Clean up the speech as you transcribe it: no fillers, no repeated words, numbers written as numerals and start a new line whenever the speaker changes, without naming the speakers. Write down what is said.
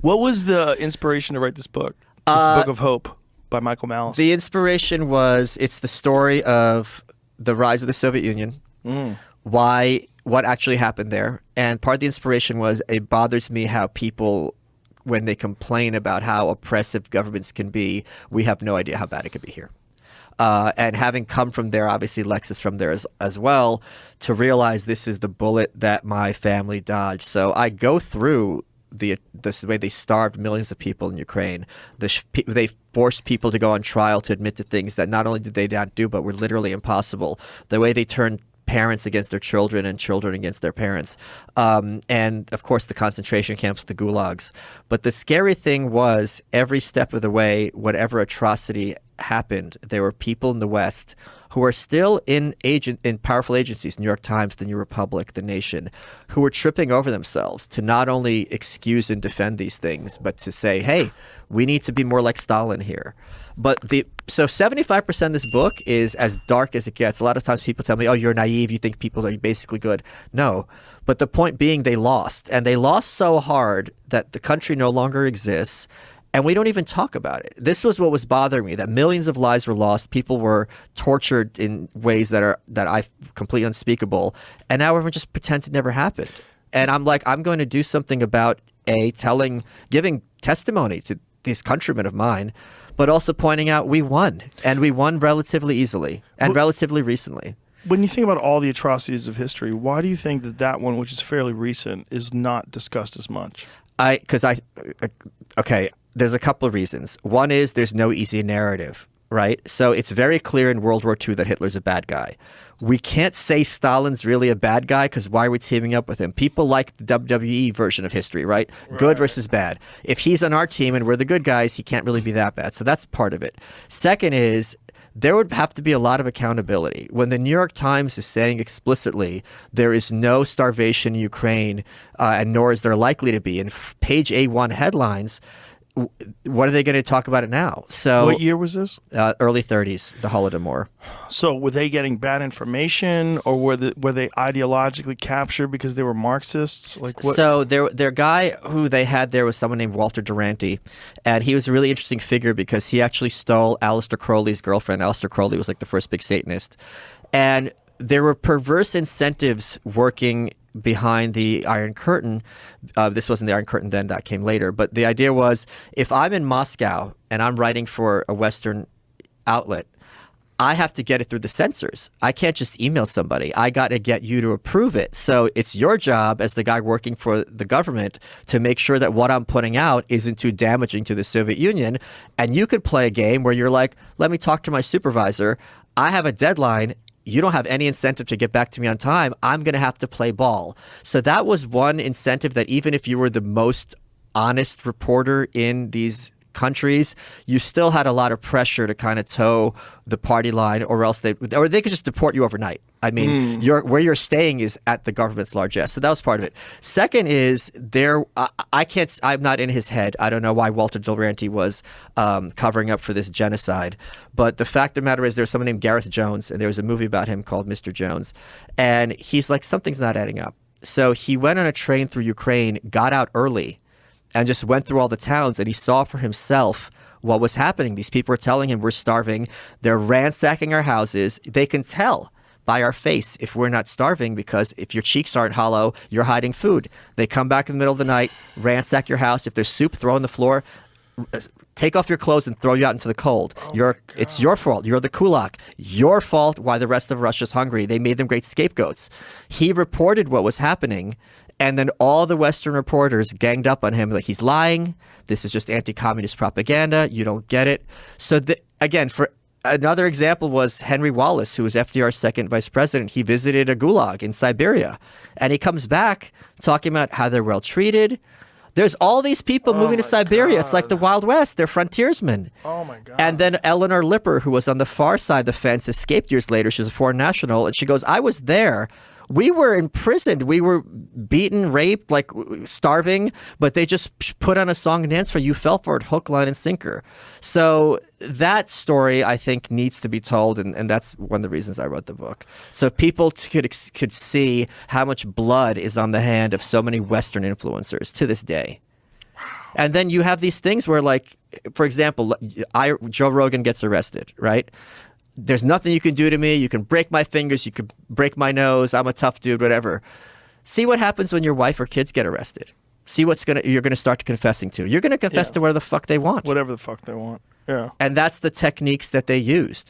What was the inspiration to write this book? This Book of Hope by Michael Malice.
The inspiration was, it's the story of the rise of the Soviet Union, what actually happened there. And part of the inspiration was, it bothers me how people, when they complain about how oppressive governments can be, we have no idea how bad it could be here. And having come from there, obviously Lex is from there as well, to realize this is the bullet that my family dodged. So I go through this way they starved millions of people in Ukraine. They forced people to go on trial to admit to things that not only did they not do, but were literally impossible. The way they turned parents against their children and children against their parents. And of course the concentration camps, the gulags. But the scary thing was, every step of the way, whatever atrocity happened, there were people in the West who are still in powerful agencies, New York Times, the New Republic, The Nation, who were tripping over themselves to not only excuse and defend these things, but to say, hey, we need to be more like Stalin here. So 75% of this book is as dark as it gets. A lot of times people tell me, oh, you're naive, you think people are basically good. No, but the point being, they lost. And they lost so hard that the country no longer exists. And we don't even talk about it. This was what was bothering me, that millions of lives were lost. People were tortured in ways that I completely unspeakable. And now everyone just pretends it never happened. And I'm like, I'm going to do something about giving testimony to these countrymen of mine, but also pointing out we won. And we won relatively easily and relatively recently.
When you think about all the atrocities of history, why do you think that one, which is fairly recent, is not discussed as much?
Okay. There's a couple of reasons. One is there's no easy narrative, right? So it's very clear in World War II that Hitler's a bad guy. We can't say Stalin's really a bad guy because why are we teaming up with him? People like the WWE version of history, right? Good versus bad. If he's on our team and we're the good guys, he can't really be that bad. So that's part of it. Second is, there would have to be a lot of accountability. When the New York Times is saying explicitly there is no starvation in Ukraine, and nor is there likely to be, in page A1 headlines, what are they going to talk about it now? So
what year was this?
Early 30s, the Holodomor.
So were they getting bad information, or were they ideologically captured because they were Marxists? Like what?
So their guy who they had there was someone named Walter Duranty, and he was a really interesting figure because he actually stole Aleister Crowley's girlfriend. Aleister Crowley was like the first big Satanist. And there were perverse incentives working behind the Iron Curtain. This wasn't the Iron Curtain then, that came later. But the idea was, if I'm in Moscow and I'm writing for a Western outlet, I have to get it through the censors. I can't just email somebody. I got to get you to approve it. So it's your job as the guy working for the government to make sure that what I'm putting out isn't too damaging to the Soviet Union. And you could play a game where you're like, let me talk to my supervisor. I have a deadline. You don't have any incentive to get back to me on time. I'm going to have to play ball. So that was one incentive, that even if you were the most honest reporter in these countries, you still had a lot of pressure to kind of toe the party line, or else they could just deport you overnight. I mean, where you're staying is at the government's largesse. So that was part of it. Second is I'm not in his head. I don't know why Walter Duranty was covering up for this genocide. But the fact of the matter is, there's someone named Gareth Jones, and there was a movie about him called Mr. Jones. And he's like, something's not adding up. So he went on a train through Ukraine, got out early, and just went through all the towns, and he saw for himself what was happening. These people are telling him we're starving. They're ransacking our houses. They can tell by our face if we're not starving, because if your cheeks aren't hollow, you're hiding food. They come back in the middle of the night, ransack your house. If there's soup, throw on the floor. Take off your clothes and throw you out into the cold. It's your fault. You're the kulak. Your fault why the rest of Russia's hungry. They made them great scapegoats. He reported what was happening, and then all the Western reporters ganged up on him like, he's lying. This is just anti-communist propaganda. You don't get it. So again, for another example was Henry Wallace, who was FDR's second vice president. He visited a gulag in Siberia, and he comes back talking about how they're well treated. There's all these people moving to Siberia. God. It's like the Wild West. They're frontiersmen.
Oh, my God.
And then Eleanor Lipper, who was on the far side of the fence, escaped years later. She was a foreign national. And she goes, I was there. We were imprisoned. We were beaten, raped, like starving, but they just put on a song and dance for you. Fell for it, hook, line, and sinker. So that story, I think, needs to be told, and that's one of the reasons I wrote the book. So people could see how much blood is on the hand of so many Western influencers to this day.
Wow.
And then you have these things where, like, for example, Joe Rogan gets arrested, right? There's nothing you can do to me. You can break my fingers. You could break my nose. I'm a tough dude, whatever. See what happens when your wife or kids get arrested. See you're gonna start confessing to. You're gonna confess to whatever the fuck they want.
Whatever the fuck they want. Yeah.
And that's the techniques that they used.